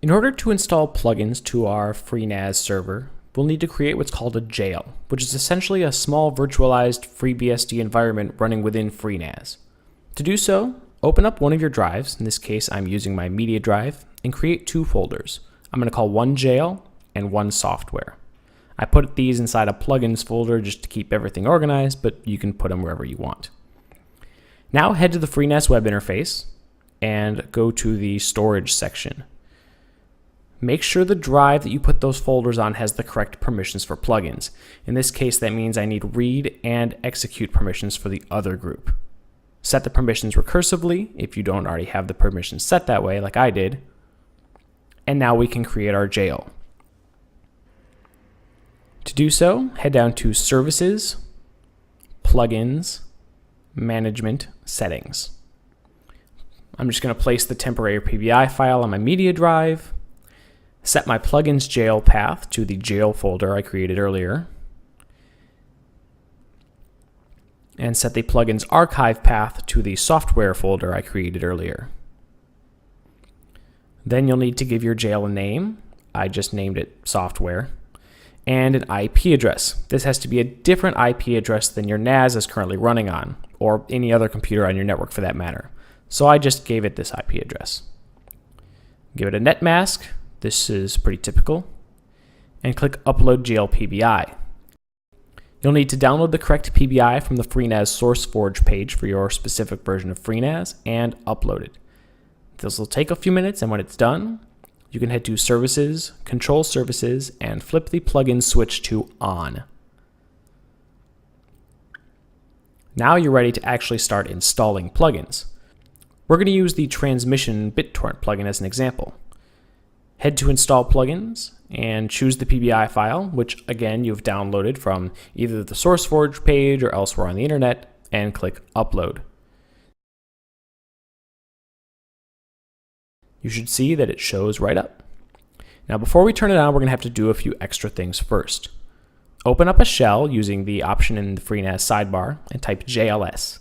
In order to install plugins to our FreeNAS server, we'll need to create what's called a jail, which is essentially a small virtualized FreeBSD environment running within FreeNAS. To do so, open up one of your drives, in this case I'm using my media drive, and create two folders. I'm going to call one jail and one software. I put these inside a plugins folder just to keep everything organized, but you can put them wherever you want. Now head to the FreeNAS web interface and go to the storage section. Make sure the drive that you put those folders on has the correct permissions for plugins. In this case, that means I need read and execute permissions for the other group. Set the permissions recursively if you don't already have the permissions set that way, like I did. And now we can create our jail. To do so, head down to Services, Plugins, Management, Settings. I'm just going to place the temporary PBI file on my media drive, set my plugins jail path to the jail folder I created earlier, and set the plugins archive path to the software folder I created earlier. Then you'll need to give your jail a name. I just named it software. And an IP address. This has to be a different IP address than your NAS is currently running on, or any other computer on your network for that matter. So I just gave it this IP address. Give it a net mask. This is pretty typical. And click Upload Jail PBI. You'll need to download the correct PBI from the FreeNAS SourceForge page for your specific version of FreeNAS and upload it. This will take a few minutes, and when it's done, you can head to Services, Control Services, and flip the plugin switch to On. Now you're ready to actually start installing plugins. We're going to use the Transmission BitTorrent plugin as an example. Head to Install Plugins and choose the PBI file, which again you've downloaded from either the SourceForge page or elsewhere on the internet, and click Upload. You should see that it shows right up. Now before we turn it on, we're going to have to do a few extra things first. Open up a shell using the option in the FreeNAS sidebar and type JLS.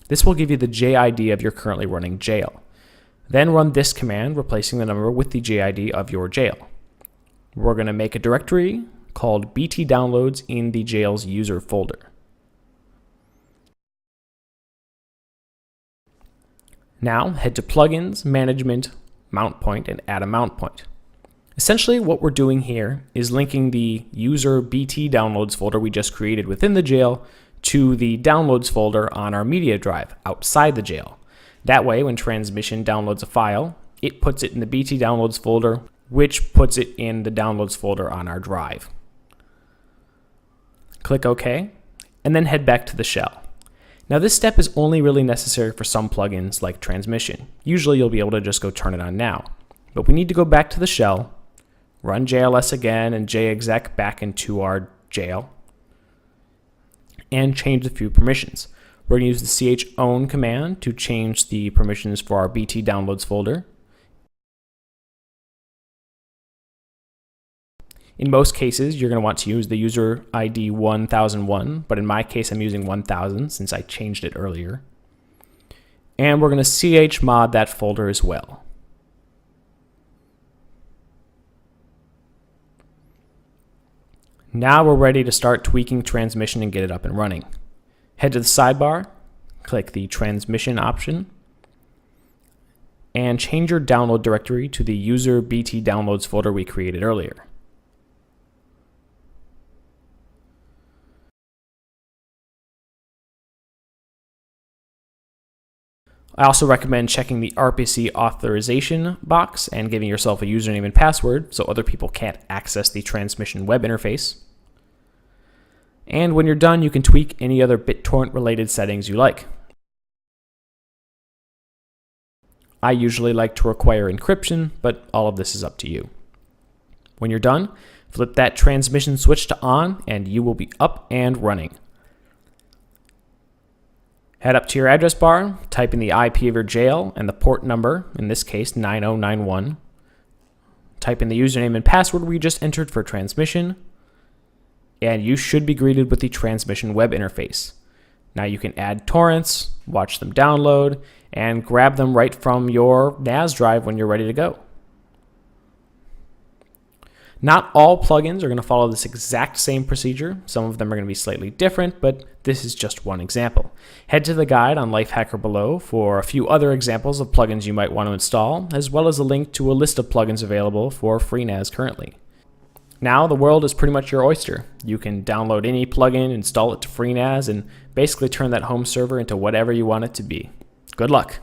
This will give you the JID of your currently running jail. Then run this command, replacing the number with the JID of your jail. We're going to make a directory called BT Downloads in the jail's user folder. Now head to Plugins, Management, Mount Point, and add a mount point. Essentially what we're doing here is linking the user BT Downloads folder we just created within the jail to the Downloads folder on our media drive outside the jail. That way, when Transmission downloads a file, it puts it in the BT Downloads folder, which puts it in the Downloads folder on our drive. Click OK, and then head back to the shell. Now this step is only really necessary for some plugins like Transmission. Usually you'll be able to just go turn it on now. But we need to go back to the shell, run JLS again and jexec back into our jail, and change a few permissions. We're going to use the chown command to change the permissions for our BT Downloads folder. In most cases, you're going to want to use the user ID 1001, but in my case, I'm using 1000 since I changed it earlier. And we're going to chmod that folder as well. Now we're ready to start tweaking Transmission and get it up and running. Head to the sidebar, click the Transmission option, and change your download directory to the user BT Downloads folder we created earlier. I also recommend checking the RPC authorization box and giving yourself a username and password so other people can't access the Transmission web interface. And when you're done, you can tweak any other BitTorrent related settings you like. I usually like to require encryption, but all of this is up to you. When you're done, flip that Transmission switch to on and you will be up and running. Head up to your address bar, type in the IP of your jail and the port number, in this case 9091. Type in the username and password we just entered for Transmission, and you should be greeted with the Transmission web interface. Now you can add torrents, watch them download, and grab them right from your NAS drive when you're ready to go. Not all plugins are going to follow this exact same procedure. Some of them are going to be slightly different, but this is just one example. Head to the guide on Lifehacker below for a few other examples of plugins you might want to install, as well as a link to a list of plugins available for FreeNAS currently. Now the world is pretty much your oyster. You can download any plugin, install it to FreeNAS, and basically turn that home server into whatever you want it to be. Good luck.